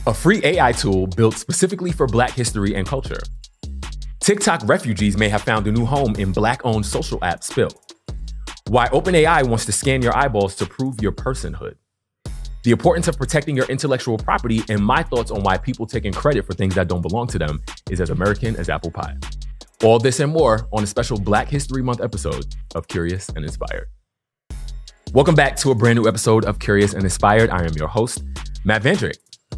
a free AI tool built specifically for Black history and culture. TikTok refugees may have found a new home in Black-owned social app Spill. Why OpenAI wants to scan your eyeballs to prove your personhood. The importance of protecting your intellectual property, and my thoughts on why people taking credit for things that don't belong to them is as American as apple pie. All this and more on a special Black History Month episode of Curious and Inspired. Welcome back to a brand new episode of Curious and Inspired. I am your host, Matt Vandrick.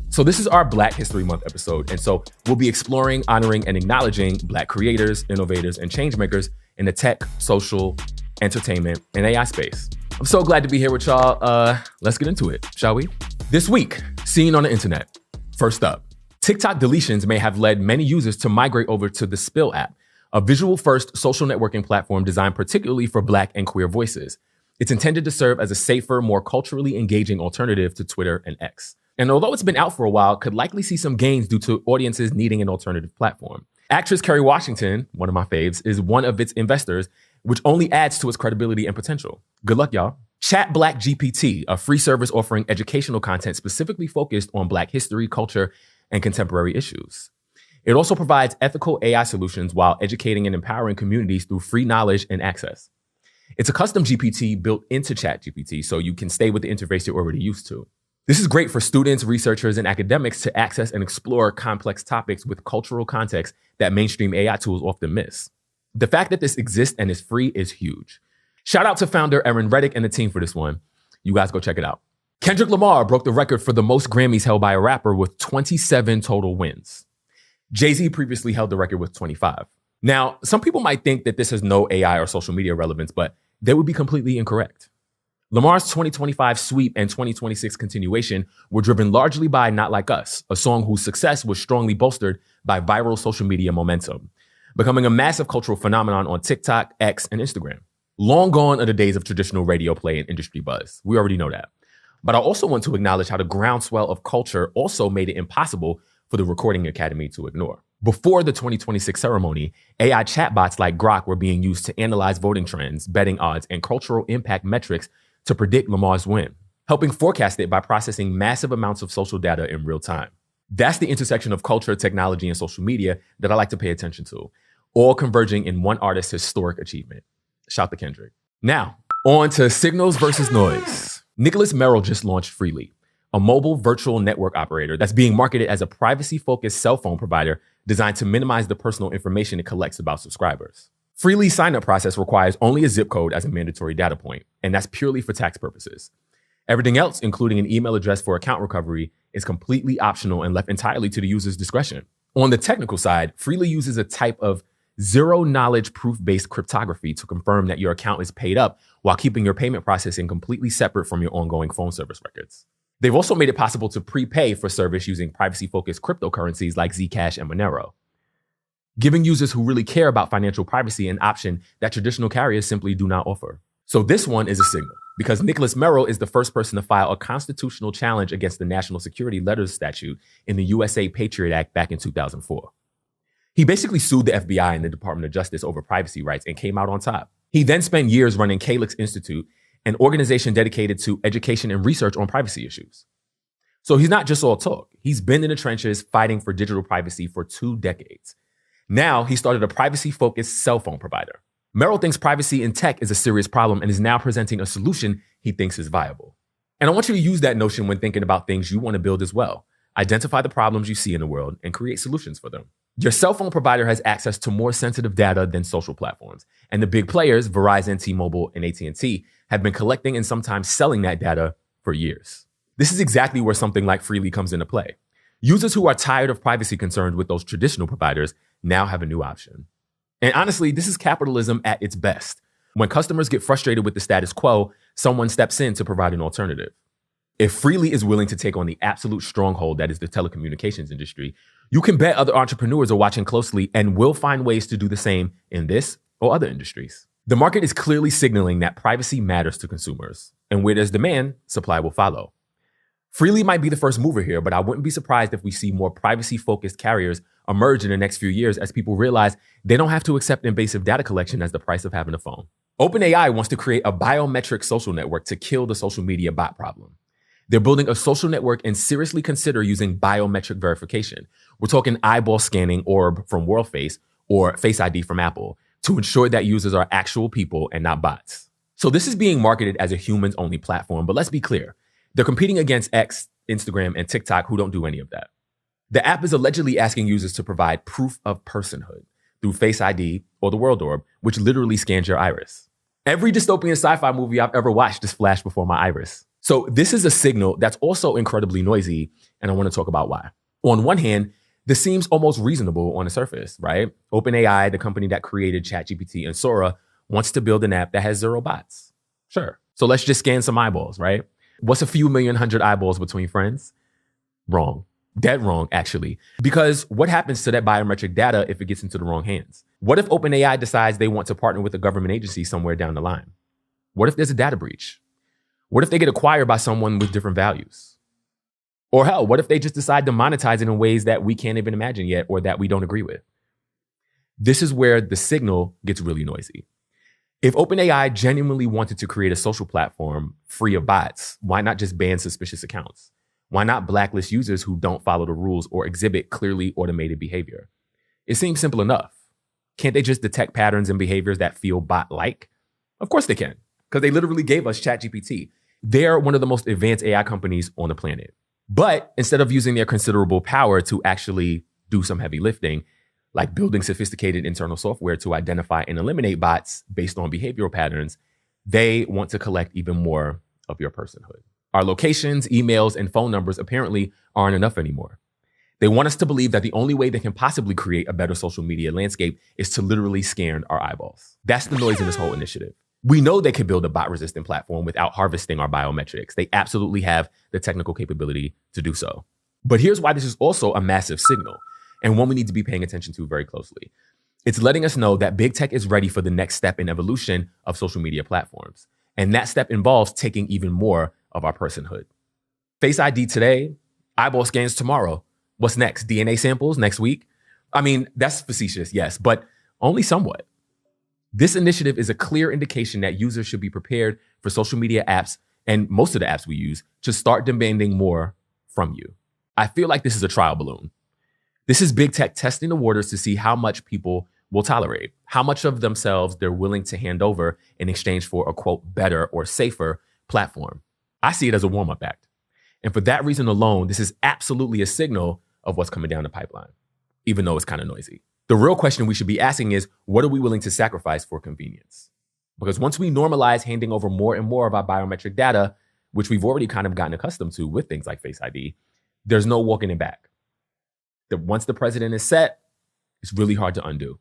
So this is our Black History Month episode, and so we'll be exploring, honoring, and acknowledging Black creators, innovators, and changemakers in the tech, social, entertainment, and AI space. I'm so glad to be here with y'all. Let's get into it, shall we? This week, seen on the internet. First up, TikTok deletions may have led many users to migrate over to the Spill app, a visual-first social networking platform designed particularly for Black and queer voices. It's intended to serve as a safer, more culturally engaging alternative to Twitter and X. And although it's been out for a while, could likely see some gains due to audiences needing an alternative platform. Actress Kerry Washington, one of my faves, is one of its investors, which only adds to its credibility and potential. Good luck, y'all. Chat Black GPT, a free service offering educational content specifically focused on Black history, culture, and contemporary issues. It also provides ethical AI solutions while educating and empowering communities through free knowledge and access. It's a custom GPT built into ChatGPT, so you can stay with the interface you're already used to. This is great for students, researchers, and academics to access and explore complex topics with cultural context that mainstream AI tools often miss. The fact that this exists and is free is huge. Shout out to founder Aaron Reddick and the team for this one. You guys go check it out. Kendrick Lamar broke the record for the most Grammys held by a rapper with 27 total wins. Jay-Z previously held the record with 25. Now, some people might think that this has no AI or social media relevance, but they would be completely incorrect. Lamar's 2025 sweep and 2026 continuation were driven largely by Not Like Us, a song whose success was strongly bolstered by viral social media momentum, becoming a massive cultural phenomenon on TikTok, X, and Instagram. Long gone are the days of traditional radio play and industry buzz. We already know that. But I also want to acknowledge how the groundswell of culture also made it impossible for the Recording Academy to ignore. Before the 2026 ceremony, AI chatbots like Grok were being used to analyze voting trends, betting odds, and cultural impact metrics to predict Lamar's win, helping forecast it by processing massive amounts of social data in real time. That's the intersection of culture, technology, and social media that I like to pay attention to, all converging in one artist's historic achievement. Shout to Kendrick. Now, on to signals versus noise. Nicholas Merrill just launched Freely, a mobile virtual network operator that's being marketed as a privacy-focused cell phone provider designed to minimize the personal information it collects about subscribers. Freely's sign-up process requires only a zip code as a mandatory data point, and that's purely for tax purposes. Everything else, including an email address for account recovery, is completely optional and left entirely to the user's discretion. On the technical side, Freely uses a type of zero-knowledge proof-based cryptography to confirm that your account is paid up while keeping your payment processing completely separate from your ongoing phone service records. They've also made it possible to prepay for service using privacy-focused cryptocurrencies like Zcash and Monero, giving users who really care about financial privacy an option that traditional carriers simply do not offer. So this one is a signal, because Nicholas Merrill is the first person to file a constitutional challenge against the National Security Letters Statute in the USA Patriot Act back in 2004. He basically sued the FBI and the Department of Justice over privacy rights and came out on top. He then spent years running Calyx Institute, an organization dedicated to education and research on privacy issues. So he's not just all talk. He's been in the trenches fighting for digital privacy for 2 decades. Now, he started a privacy-focused cell phone provider. Merrill thinks privacy in tech is a serious problem and is now presenting a solution he thinks is viable. And I want you to use that notion when thinking about things you want to build as well. Identify the problems you see in the world and create solutions for them. Your cell phone provider has access to more sensitive data than social platforms. And the big players, Verizon, T-Mobile, and AT&T, have been collecting and sometimes selling that data for years. This is exactly where something like Freely comes into play. Users who are tired of privacy concerns with those traditional providers now have a new option. And honestly, this is capitalism at its best. When customers get frustrated with the status quo, someone steps in to provide an alternative. If Freely is willing to take on the absolute stronghold that is the telecommunications industry, you can bet other entrepreneurs are watching closely and will find ways to do the same in this or other industries. The market is clearly signaling that privacy matters to consumers, and where there's demand, supply will follow. Freely might be the first mover here, but I wouldn't be surprised if we see more privacy-focused carriers emerge in the next few years as people realize they don't have to accept invasive data collection as the price of having a phone. OpenAI wants to create a biometric social network to kill the social media bot problem. They're building a social network and seriously consider using biometric verification. We're talking eyeball scanning orb from WorldFace or Face ID from Apple to ensure that users are actual people and not bots. So this is being marketed as a humans-only platform, but let's be clear. They're competing against X, Instagram, and TikTok, who don't do any of that. The app is allegedly asking users to provide proof of personhood through Face ID or the World Orb, which literally scans your iris. Every dystopian sci-fi movie I've ever watched just flashed before my iris. So this is a signal that's also incredibly noisy, and I want to talk about why. On one hand, this seems almost reasonable on the surface, right? OpenAI, the company that created ChatGPT and Sora, wants to build an app that has 0 bots. Sure. So let's just scan some eyeballs, right? What's a few million hundred eyeballs between friends? Wrong. Dead wrong, actually. Because what happens to that biometric data if it gets into the wrong hands? What if OpenAI decides they want to partner with a government agency somewhere down the line? What if there's a data breach? What if they get acquired by someone with different values? Or hell, what if they just decide to monetize it in ways that we can't even imagine yet or that we don't agree with? This is where the signal gets really noisy. If OpenAI genuinely wanted to create a social platform free of bots, why not just ban suspicious accounts? Why not blacklist users who don't follow the rules or exhibit clearly automated behavior? It seems simple enough. Can't they just detect patterns and behaviors that feel bot-like? Of course they can, because they literally gave us ChatGPT. They're one of the most advanced AI companies on the planet. But instead of using their considerable power to actually do some heavy lifting, like building sophisticated internal software to identify and eliminate bots based on behavioral patterns, they want to collect even more of your personhood. Our locations, emails, and phone numbers apparently aren't enough anymore. They want us to believe that the only way they can possibly create a better social media landscape is to literally scan our eyeballs. That's the noise in this whole initiative. We know they can build a bot-resistant platform without harvesting our biometrics. They absolutely have the technical capability to do so. But here's why this is also a massive signal, and one we need to be paying attention to very closely. It's letting us know that big tech is ready for the next step in evolution of social media platforms. And that step involves taking even more of our personhood. Face ID today, eyeball scans tomorrow. What's next? DNA samples next week? I mean, that's facetious, yes, but only somewhat. This initiative is a clear indication that users should be prepared for social media apps, and most of the apps we use, to start demanding more from you. I feel like this is a trial balloon. This is big tech testing the waters to see how much people will tolerate, how much of themselves they're willing to hand over in exchange for a, quote, better or safer platform. I see it as a warm-up act. And for that reason alone, this is absolutely a signal of what's coming down the pipeline, even though it's kind of noisy. The real question we should be asking is, what are we willing to sacrifice for convenience? Because once we normalize handing over more and more of our biometric data, which we've already kind of gotten accustomed to with things like Face ID, there's no walking it back. Once the precedent is set, it's really hard to undo.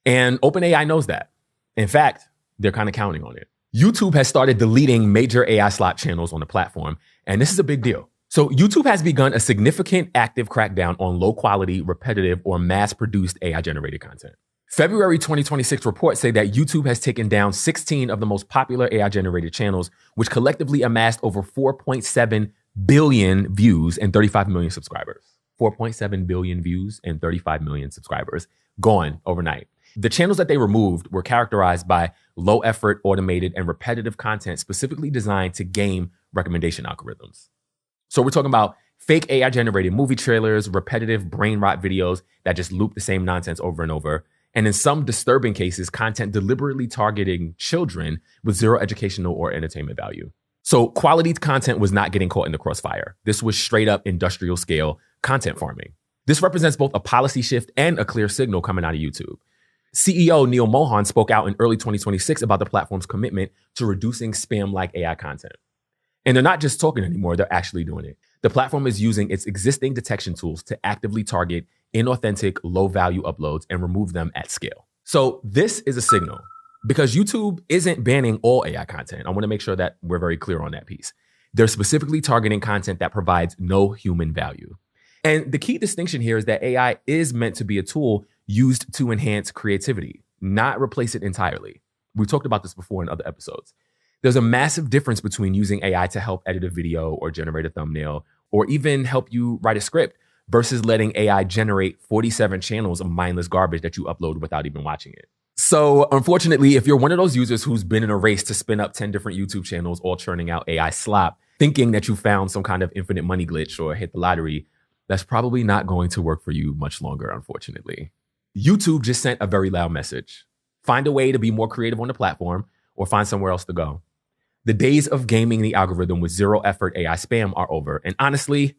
And OpenAI knows that. In fact, they're kind of counting on it. YouTube has started deleting major AI slop channels on the platform, and this is a big deal. So YouTube has begun a significant active crackdown on low-quality, repetitive, or mass-produced AI-generated content. February 2026 reports say that YouTube has taken down 16 of the most popular AI-generated channels, which collectively amassed over 4.7 billion views and 35 million subscribers. 4.7 billion views and 35 million subscribers gone overnight. The channels that they removed were characterized by low-effort, automated, and repetitive content specifically designed to game recommendation algorithms. So we're talking about fake AI-generated movie trailers, repetitive brain rot videos that just loop the same nonsense over and over, and in some disturbing cases, content deliberately targeting children with zero educational or entertainment value. So quality content was not getting caught in the crossfire. This was straight up industrial scale content farming. This represents both a policy shift and a clear signal coming out of YouTube. CEO Neil Mohan spoke out in early 2026 about the platform's commitment to reducing spam-like AI content. And they're not just talking anymore, they're actually doing it. The platform is using its existing detection tools to actively target inauthentic, low-value uploads and remove them at scale. So this is a signal because YouTube isn't banning all AI content. I want to make sure that we're very clear on that piece. They're specifically targeting content that provides no human value. And the key distinction here is that AI is meant to be a tool used to enhance creativity, not replace it entirely. We've talked about this before in other episodes. There's a massive difference between using AI to help edit a video or generate a thumbnail or even help you write a script versus letting AI generate 47 channels of mindless garbage that you upload without even watching it. So unfortunately, if you're one of those users who's been in a race to spin up 10 different YouTube channels all churning out AI slop, thinking that you found some kind of infinite money glitch or hit the lottery, that's probably not going to work for you much longer, unfortunately. YouTube just sent a very loud message. Find a way to be more creative on the platform or find somewhere else to go. The days of gaming the algorithm with zero effort AI spam are over. And honestly,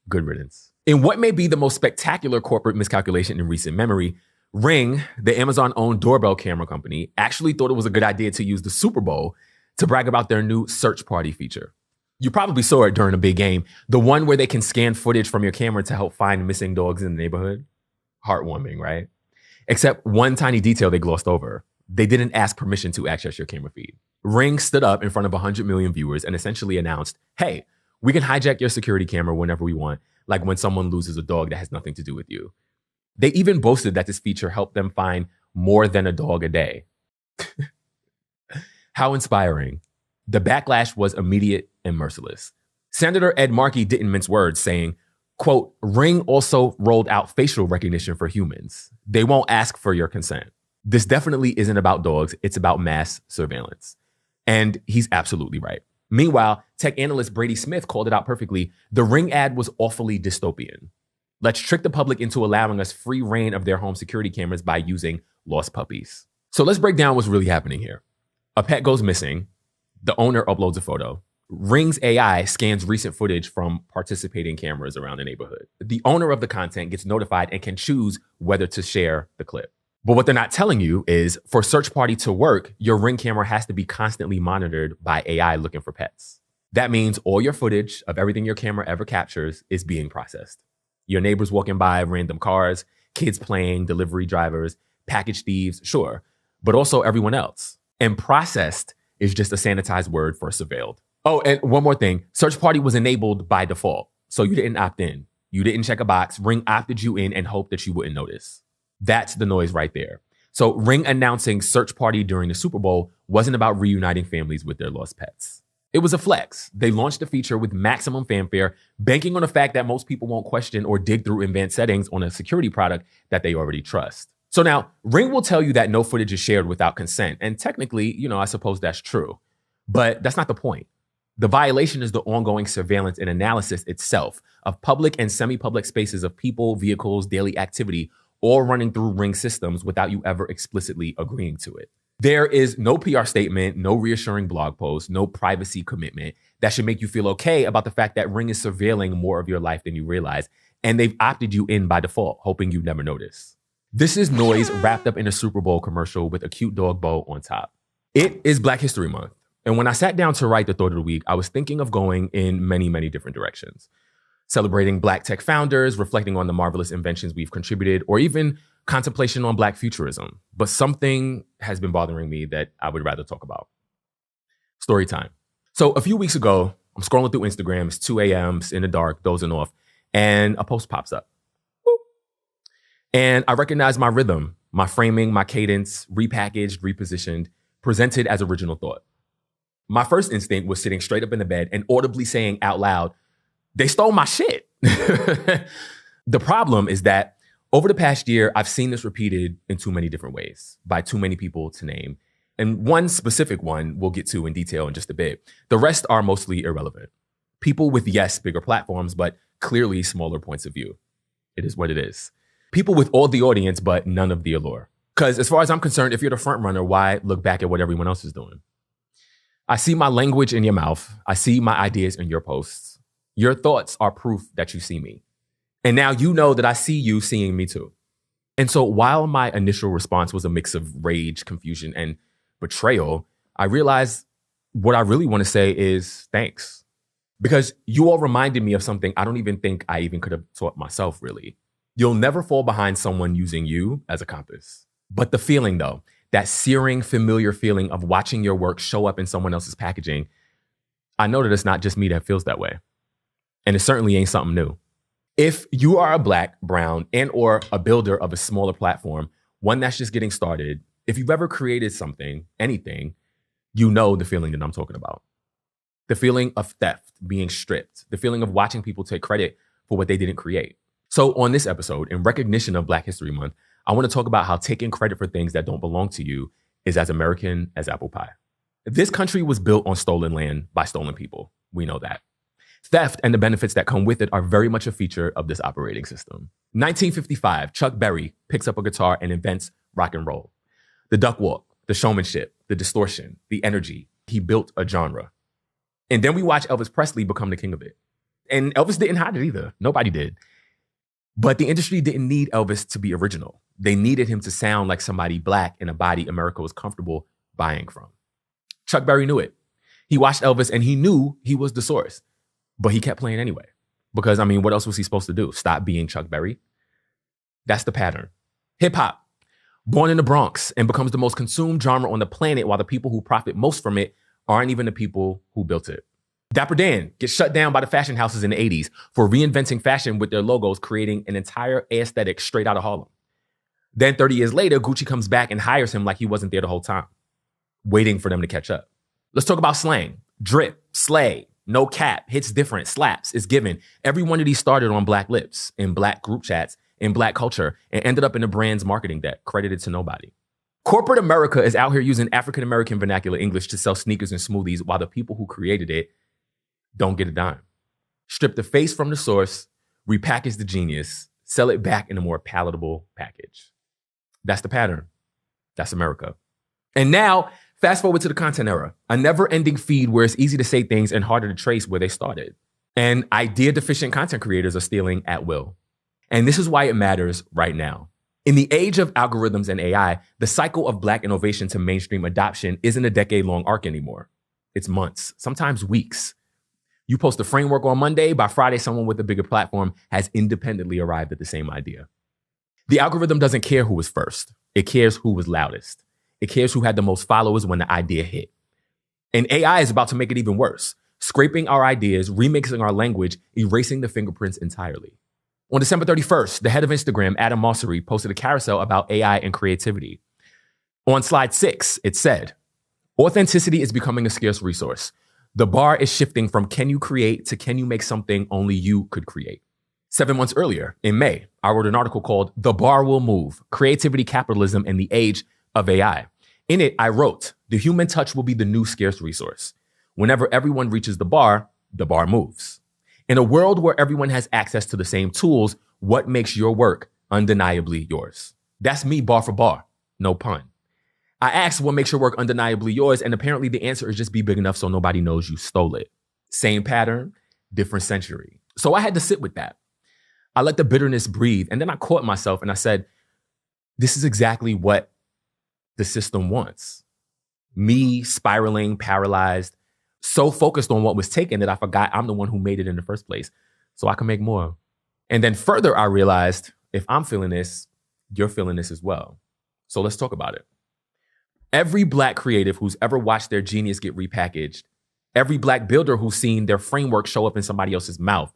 good riddance. In what may be the most spectacular corporate miscalculation in recent memory, Ring, the Amazon-owned doorbell camera company, actually thought it was a good idea to use the Super Bowl to brag about their new search party feature. You probably saw it during a big game, the one where they can scan footage from your camera to help find missing dogs in the neighborhood. Heartwarming, right? Except one tiny detail they glossed over. They didn't ask permission to access your camera feed. Ring stood up in front of 100 million viewers and essentially announced, hey, we can hijack your security camera whenever we want, like when someone loses a dog that has nothing to do with you. They even boasted that this feature helped them find more than a dog a day. How inspiring. The backlash was immediate and merciless. Senator Ed Markey didn't mince words, saying, quote, Ring also rolled out facial recognition for humans. They won't ask for your consent. This definitely isn't about dogs. It's about mass surveillance. And he's absolutely right. Meanwhile, tech analyst Brady Smith called it out perfectly. The Ring ad was awfully dystopian. Let's trick the public into allowing us free reign of their home security cameras by using lost puppies. So let's break down what's really happening here. A pet goes missing. The owner uploads a photo. Ring's AI scans recent footage from participating cameras around the neighborhood. The owner of the content gets notified and can choose whether to share the clip. But what they're not telling you is for Search Party to work, your Ring camera has to be constantly monitored by AI looking for pets. That means all your footage of everything your camera ever captures is being processed. Your neighbors walking by, random cars, kids playing, delivery drivers, package thieves, sure, but also everyone else. And processed is just a sanitized word for surveilled. Oh, and one more thing. Search Party was enabled by default. So you didn't opt in. You didn't check a box. Ring opted you in and hoped that you wouldn't notice. That's the noise right there. So Ring announcing Search Party during the Super Bowl wasn't about reuniting families with their lost pets. It was a flex. They launched the feature with maximum fanfare, banking on the fact that most people won't question or dig through advanced settings on a security product that they already trust. So now, Ring will tell you that no footage is shared without consent. And technically, I suppose that's true. But that's not the point. The violation is the ongoing surveillance and analysis itself of public and semi-public spaces of people, vehicles, daily activity, all running through Ring systems without you ever explicitly agreeing to it. There is no PR statement, no reassuring blog post, no privacy commitment that should make you feel okay about the fact that Ring is surveilling more of your life than you realize, and they've opted you in by default, hoping you never notice. This is noise wrapped up in a Super Bowl commercial with a cute dog bow on top. It is Black History Month, and when I sat down to write the thought of the week, I was thinking of going in many, many different directions. Celebrating Black tech founders, reflecting on the marvelous inventions we've contributed, or even contemplation on Black futurism. But something has been bothering me that I would rather talk about. Story time. So a few weeks ago, I'm scrolling through Instagram. It's 2 a.m. in the dark, dozing off, and a post pops up. Boop. And I recognize my rhythm, my framing, my cadence, repackaged, repositioned, presented as original thought. My first instinct was sitting straight up in the bed and audibly saying out loud, they stole my shit. The problem is that over the past year, I've seen this repeated in too many different ways by too many people to name. And one specific one we'll get to in detail in just a bit. The rest are mostly irrelevant. People with, yes, bigger platforms, but clearly smaller points of view. It is what it is. People with all the audience, but none of the allure. Because as far as I'm concerned, if you're the front runner, why look back at what everyone else is doing? I see my language in your mouth. I see my ideas in your posts. Your thoughts are proof that you see me. And now you know that I see you seeing me too. And so while my initial response was a mix of rage, confusion, and betrayal, I realized what I really want to say is thanks. Because you all reminded me of something I don't even think I even could have taught myself, really. You'll never fall behind someone using you as a compass. But the feeling, though, that searing, familiar feeling of watching your work show up in someone else's packaging, I know that it's not just me that feels that way. And it certainly ain't something new. If you are a Black, brown, and or a builder of a smaller platform, one that's just getting started, if you've ever created something, anything, you know the feeling that I'm talking about. The feeling of theft, being stripped, the feeling of watching people take credit for what they didn't create. So on this episode, in recognition of Black History Month, I want to talk about how taking credit for things that don't belong to you is as American as apple pie. This country was built on stolen land by stolen people. We know that. Theft and the benefits that come with it are very much a feature of this operating system. 1955, Chuck Berry picks up a guitar and invents rock and roll. The duck walk, the showmanship, the distortion, the energy. He built a genre. And then we watch Elvis Presley become the king of it. And Elvis didn't hide it either. Nobody did. But the industry didn't need Elvis to be original. They needed him to sound like somebody black in a body America was comfortable buying from. Chuck Berry knew it. He watched Elvis and he knew he was the source. But he kept playing anyway. Because, I mean, what else was he supposed to do? Stop being Chuck Berry? That's the pattern. Hip hop, born in the Bronx and becomes the most consumed genre on the planet, while the people who profit most from it aren't even the people who built it. Dapper Dan gets shut down by the fashion houses in the 80s for reinventing fashion with their logos, creating an entire aesthetic straight out of Harlem. Then 30 years later, Gucci comes back and hires him like he wasn't there the whole time, waiting for them to catch up. Let's talk about slang. Drip, slay, no cap, hits different, slaps, is given. Every one of these started on black lips, in black group chats, in black culture, and ended up in the brand's marketing deck, credited to nobody. Corporate America is out here using African-American vernacular English to sell sneakers and smoothies, while the people who created it don't get a dime. Strip the face from the source, repackage the genius, sell it back in a more palatable package. That's the pattern. That's America. And now, fast forward to the content era, a never-ending feed where it's easy to say things and harder to trace where they started. And idea-deficient content creators are stealing at will. And this is why it matters right now. In the age of algorithms and AI, the cycle of black innovation to mainstream adoption isn't a decade-long arc anymore. It's months, sometimes weeks. You post a framework on Monday, by Friday, someone with a bigger platform has independently arrived at the same idea. The algorithm doesn't care who was first. It cares who was loudest. It cares who had the most followers when the idea hit. And AI is about to make it even worse, scraping our ideas, remixing our language, erasing the fingerprints entirely. On December 31st, the head of Instagram, Adam Mosseri, posted a carousel about AI and creativity. On slide 6, it said, "Authenticity is becoming a scarce resource. The bar is shifting from can you create to can you make something only you could create." 7 months earlier, in May, I wrote an article called "The Bar Will Move: Creativity, Capitalism, and the Age of AI." In it, I wrote, the human touch will be the new scarce resource. Whenever everyone reaches the bar moves. In a world where everyone has access to the same tools, what makes your work undeniably yours? That's me bar for bar, no pun. I asked what makes your work undeniably yours, and apparently the answer is just be big enough so nobody knows you stole it. Same pattern, different century. So I had to sit with that. I let the bitterness breathe, and then I caught myself and I said, this is exactly what the system wants. Me spiraling, paralyzed, so focused on what was taken that I forgot I'm the one who made it in the first place, so I can make more. And then further, I realized if I'm feeling this, you're feeling this as well. So let's talk about it. Every black creative who's ever watched their genius get repackaged, every black builder who's seen their framework show up in somebody else's mouth,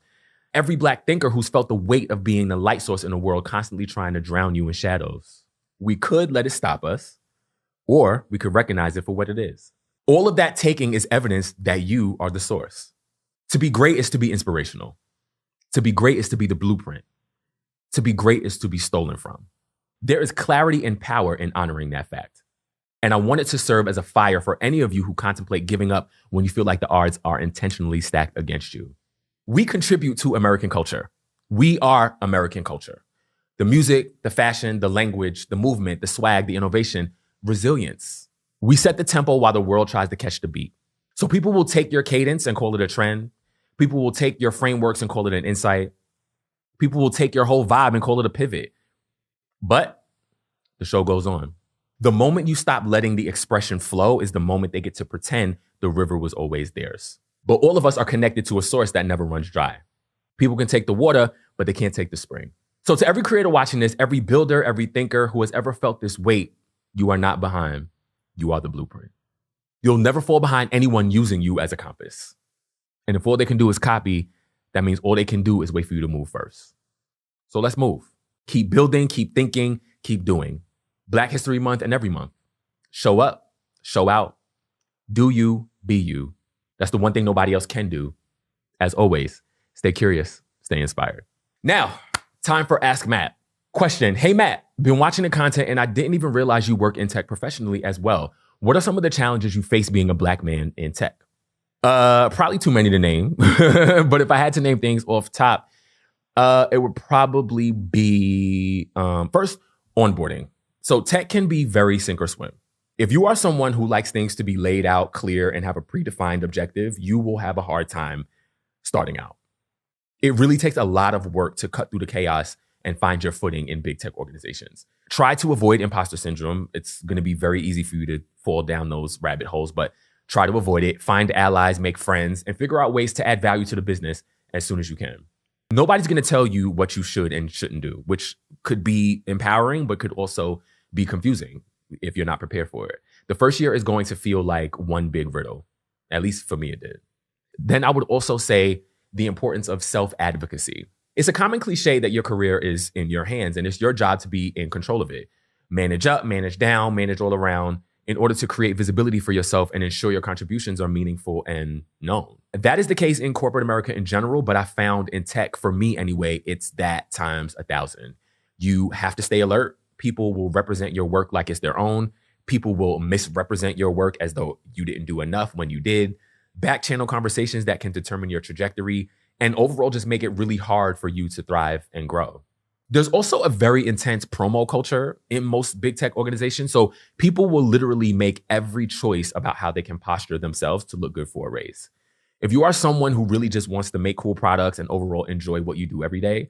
every black thinker who's felt the weight of being the light source in a world constantly trying to drown you in shadows. We could let it stop us, or we could recognize it for what it is. All of that taking is evidence that you are the source. To be great is to be inspirational. To be great is to be the blueprint. To be great is to be stolen from. There is clarity and power in honoring that fact. And I want it to serve as a fire for any of you who contemplate giving up when you feel like the odds are intentionally stacked against you. We contribute to American culture. We are American culture. The music, the fashion, the language, the movement, the swag, the innovation, resilience. We set the tempo while the world tries to catch the beat. So people will take your cadence and call it a trend. People will take your frameworks and call it an insight. People will take your whole vibe and call it a pivot. But the show goes on. The moment you stop letting the expression flow is the moment they get to pretend the river was always theirs. But all of us are connected to a source that never runs dry. People can take the water, but they can't take the spring. So to every creator watching this, every builder, every thinker who has ever felt this weight, you are not behind. You are the blueprint. You'll never fall behind anyone using you as a compass. And if all they can do is copy, that means all they can do is wait for you to move first. So let's move. Keep building, keep thinking, keep doing. Black History Month and every month. Show up, show out. Do you, be you. That's the one thing nobody else can do. As always, stay curious, stay inspired. Now, time for Ask Matt. Question, hey Matt, been watching the content and I didn't even realize you work in tech professionally as well. What are some of the challenges you face being a black man in tech? Probably too many to name. But if I had to name things off top, it would probably be first, onboarding. So tech can be very sink or swim. If you are someone who likes things to be laid out, clear, and have a predefined objective, you will have a hard time starting out. It really takes a lot of work to cut through the chaos and find your footing in big tech organizations. Try to avoid imposter syndrome. It's going to be very easy for you to fall down those rabbit holes, but try to avoid it. Find allies, make friends, and figure out ways to add value to the business as soon as you can. Nobody's going to tell you what you should and shouldn't do, which could be empowering, but could also be confusing if you're not prepared for it. The first year is going to feel like one big riddle. At least for me, it did. Then I would also say the importance of self-advocacy. It's a common cliche that your career is in your hands and it's your job to be in control of it. Manage up, manage down, manage all around in order to create visibility for yourself and ensure your contributions are meaningful and known. That is the case in corporate America in general, but I found in tech, for me anyway, it's that times 1,000. You have to stay alert. People will represent your work like it's their own. People will misrepresent your work as though you didn't do enough when you did. Back channel conversations that can determine your trajectory and overall just make it really hard for you to thrive and grow. There's also a very intense promo culture in most big tech organizations. So people will literally make every choice about how they can posture themselves to look good for a raise. If you are someone who really just wants to make cool products and overall enjoy what you do every day,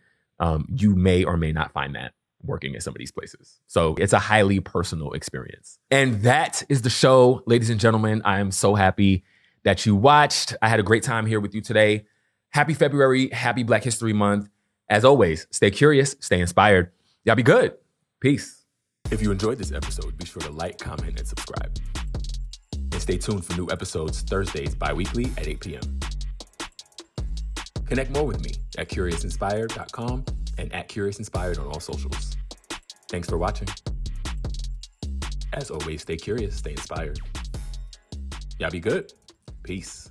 you may or may not find that working at some of these places. So it's a highly personal experience. And that is the show, ladies and gentlemen. I am so happy that you watched. I had a great time here with you today. Happy February. Happy Black History Month. As always, stay curious, stay inspired. Y'all be good. Peace. If you enjoyed this episode, be sure to like, comment, and subscribe. And stay tuned for new episodes Thursdays bi-weekly at 8 p.m. Connect more with me at CuriousInspired.com and at CuriousInspired on all socials. Thanks for watching. As always, stay curious, stay inspired. Y'all be good. Peace.